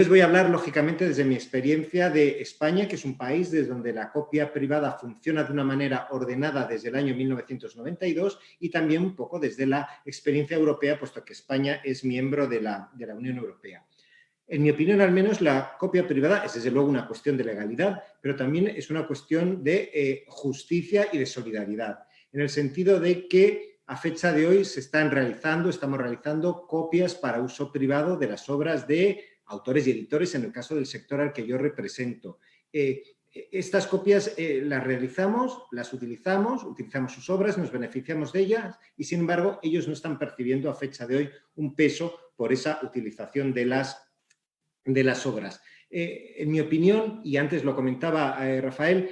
Les voy a hablar, lógicamente, desde mi experiencia de España, que es un país desde donde la copia privada funciona de una manera ordenada desde el año 1992 y también un poco desde la experiencia europea, puesto que España es miembro de la Unión Europea. En mi opinión, al menos, la copia privada es desde luego una cuestión de legalidad, pero también es una cuestión de justicia y de solidaridad, en el sentido de que a fecha de hoy estamos realizando copias para uso privado de las obras de autores y editores, en el caso del sector al que yo represento. Estas copias las realizamos, las utilizamos sus obras, nos beneficiamos de ellas y, sin embargo, ellos no están percibiendo a fecha de hoy un peso por esa utilización de las obras. En mi opinión, y antes lo comentaba Rafael,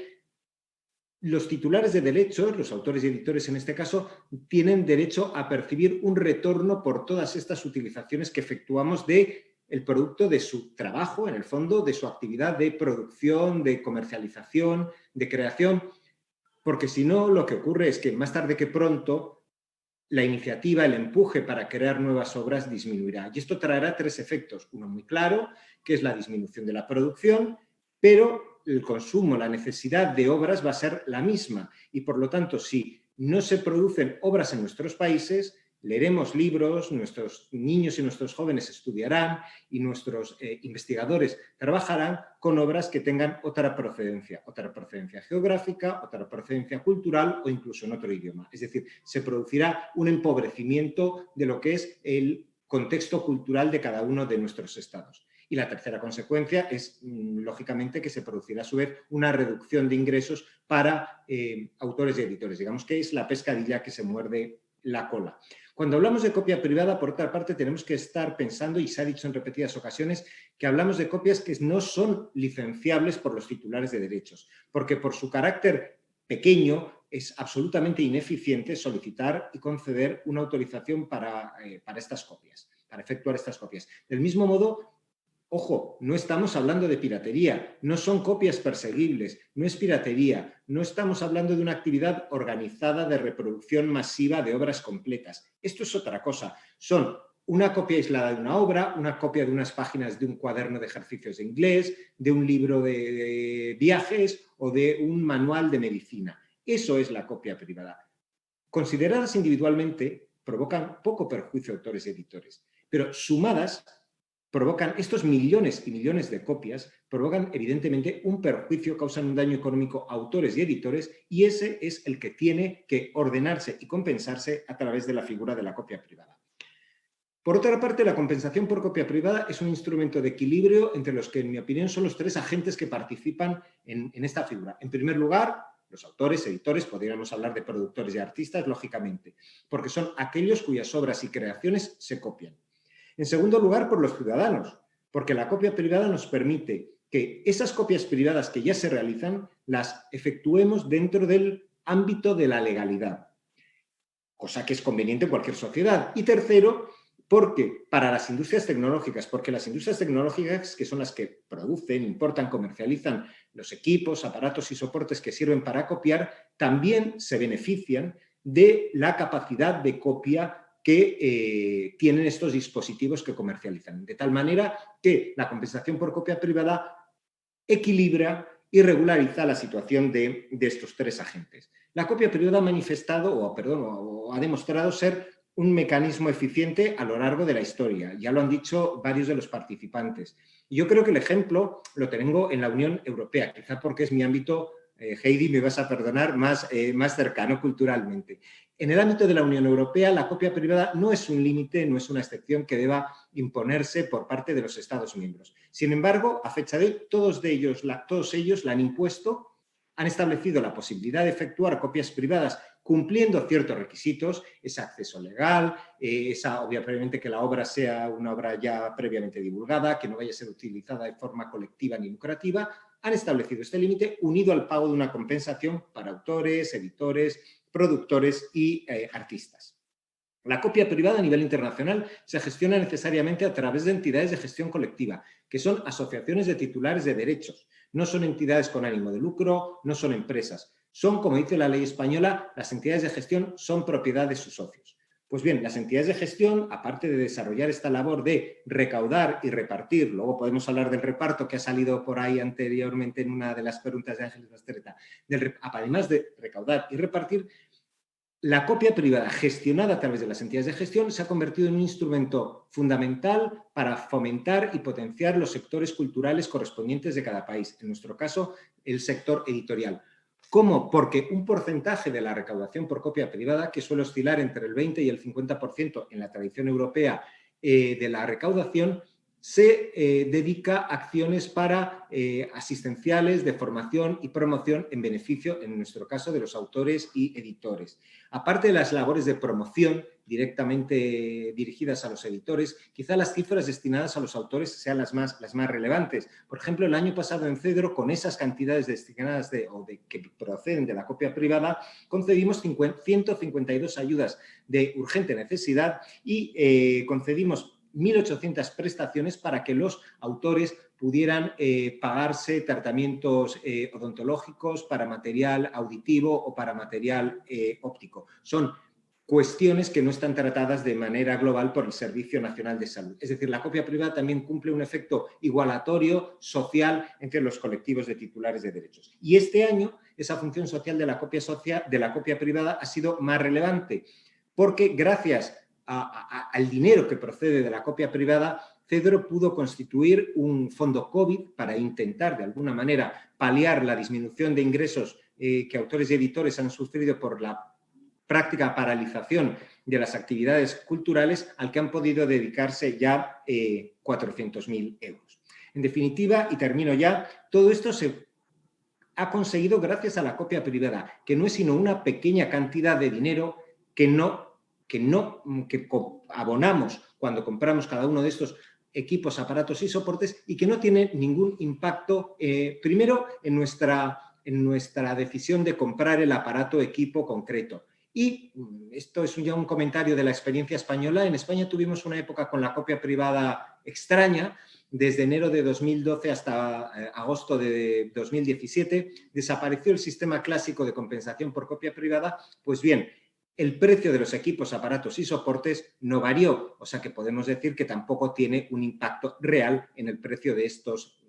los titulares de derechos, los autores y editores en este caso, tienen derecho a percibir un retorno por todas estas utilizaciones que efectuamos del producto de su trabajo, en el fondo, de su actividad de producción, de comercialización, de creación, porque si no, lo que ocurre es que más tarde que pronto la iniciativa, el empuje para crear nuevas obras disminuirá. Y esto traerá tres efectos. Uno muy claro, que es la disminución de la producción, pero el consumo, la necesidad de obras va a ser la misma. Y por lo tanto, si no se producen obras en nuestros países, leeremos libros, nuestros niños y nuestros jóvenes estudiarán y nuestros investigadores trabajarán con obras que tengan otra procedencia geográfica, otra procedencia cultural o incluso en otro idioma. Es decir, se producirá un empobrecimiento de lo que es el contexto cultural de cada uno de nuestros estados. Y la tercera consecuencia es, lógicamente, que se producirá a su vez una reducción de ingresos para autores y editores. Digamos que es la pescadilla que se muerde la cola. Cuando hablamos de copia privada, por otra parte, tenemos que estar pensando, y se ha dicho en repetidas ocasiones, que hablamos de copias que no son licenciables por los titulares de derechos, porque por su carácter pequeño es absolutamente ineficiente solicitar y conceder una autorización para estas copias, para efectuar estas copias. Del mismo modo, ojo, no estamos hablando de piratería, no son copias perseguibles, no es piratería, no estamos hablando de una actividad organizada de reproducción masiva de obras completas. Esto es otra cosa, son una copia aislada de una obra, una copia de unas páginas de un cuaderno de ejercicios de inglés, de un libro de viajes o de un manual de medicina. Eso es la copia privada. Consideradas individualmente, provocan poco perjuicio a autores y editores, pero sumadas provocan estos millones y millones de copias, provocan evidentemente un perjuicio, causan un daño económico a autores y editores y ese es el que tiene que ordenarse y compensarse a través de la figura de la copia privada. Por otra parte, la compensación por copia privada es un instrumento de equilibrio entre los que, en mi opinión, son los tres agentes que participan en esta figura. En primer lugar, los autores, editores, podríamos hablar de productores y artistas, lógicamente, porque son aquellos cuyas obras y creaciones se copian. En segundo lugar, por los ciudadanos, porque la copia privada nos permite que esas copias privadas que ya se realizan las efectuemos dentro del ámbito de la legalidad, cosa que es conveniente en cualquier sociedad. Y tercero, porque para las industrias tecnológicas, porque las industrias tecnológicas, que son las que producen, importan, comercializan los equipos, aparatos y soportes que sirven para copiar, también se benefician de la capacidad de copia que tienen estos dispositivos que comercializan. De tal manera que la compensación por copia privada equilibra y regulariza la situación de estos tres agentes. La copia privada ha manifestado, o ha demostrado ser un mecanismo eficiente a lo largo de la historia. Ya lo han dicho varios de los participantes. Y yo creo que el ejemplo lo tengo en la Unión Europea, quizá porque es mi ámbito, Heidi, me vas a perdonar, más cercano culturalmente. En el ámbito de la Unión Europea, la copia privada no es un límite, no es una excepción que deba imponerse por parte de los Estados miembros. Sin embargo, a fecha de hoy, todos ellos la han impuesto, han establecido la posibilidad de efectuar copias privadas cumpliendo ciertos requisitos, ese acceso legal, obviamente que la obra sea una obra ya previamente divulgada, que no vaya a ser utilizada de forma colectiva ni lucrativa. Han establecido este límite unido al pago de una compensación para autores, editores, productores y artistas. La copia privada a nivel internacional se gestiona necesariamente a través de entidades de gestión colectiva, que son asociaciones de titulares de derechos. No son entidades con ánimo de lucro, no son empresas. Son, como dice la ley española, las entidades de gestión son propiedad de sus socios. Pues bien, las entidades de gestión, aparte de desarrollar esta labor de recaudar y repartir, luego podemos hablar del reparto que ha salido por ahí anteriormente en una de las preguntas de Ángeles Basterreta, además de recaudar y repartir, la copia privada gestionada a través de las entidades de gestión se ha convertido en un instrumento fundamental para fomentar y potenciar los sectores culturales correspondientes de cada país, en nuestro caso, el sector editorial. ¿Cómo? Porque un porcentaje de la recaudación por copia privada, que suele oscilar entre el 20 y el 50% en la tradición europea de la recaudación, se dedica a acciones asistenciales, de formación y promoción en beneficio, en nuestro caso, de los autores y editores. Aparte de las labores de promoción directamente dirigidas a los editores, quizá las cifras destinadas a los autores sean las más relevantes. Por ejemplo, el año pasado en Cedro, con esas cantidades destinadas que proceden de la copia privada, concedimos 152 ayudas de urgente necesidad y concedimos 1.800 prestaciones para que los autores pudieran pagarse tratamientos odontológicos para material auditivo o para material óptico. Son cuestiones que no están tratadas de manera global por el Servicio Nacional de Salud. Es decir, la copia privada también cumple un efecto igualatorio, social, entre los colectivos de titulares de derechos. Y este año esa función social de la copia privada ha sido más relevante, porque gracias al dinero que procede de la copia privada, Cedro pudo constituir un fondo COVID para intentar, de alguna manera, paliar la disminución de ingresos que autores y editores han sufrido por la práctica paralización de las actividades culturales, al que han podido dedicarse ya 400.000 euros. En definitiva, y termino ya, todo esto se ha conseguido gracias a la copia privada, que no es sino una pequeña cantidad de dinero que abonamos cuando compramos cada uno de estos equipos, aparatos y soportes, y que no tiene ningún impacto, primero, en nuestra decisión de comprar el aparato equipo concreto. Y esto es ya un comentario de la experiencia española. En España tuvimos una época con la copia privada extraña. Desde enero de 2012 hasta agosto de 2017 desapareció el sistema clásico de compensación por copia privada. Pues bien, el precio de los equipos, aparatos y soportes no varió, o sea que podemos decir que tampoco tiene un impacto real en el precio de estos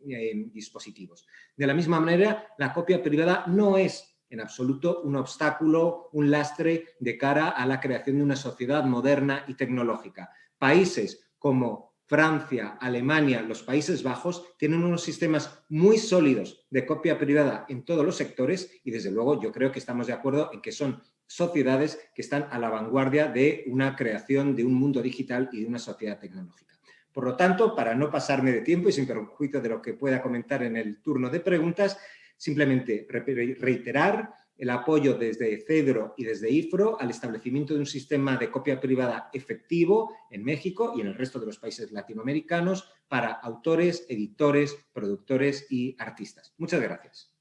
dispositivos. De la misma manera, la copia privada no es en absoluto un obstáculo, un lastre de cara a la creación de una sociedad moderna y tecnológica. Países como Francia, Alemania, los Países Bajos tienen unos sistemas muy sólidos de copia privada en todos los sectores y, desde luego, yo creo que estamos de acuerdo en que son sociedades que están a la vanguardia de una creación de un mundo digital y de una sociedad tecnológica. Por lo tanto, para no pasarme de tiempo y sin perjuicio de lo que pueda comentar en el turno de preguntas, simplemente reiterar el apoyo desde Cedro y desde IFRO al establecimiento de un sistema de copia privada efectivo en México y en el resto de los países latinoamericanos para autores, editores, productores y artistas. Muchas gracias.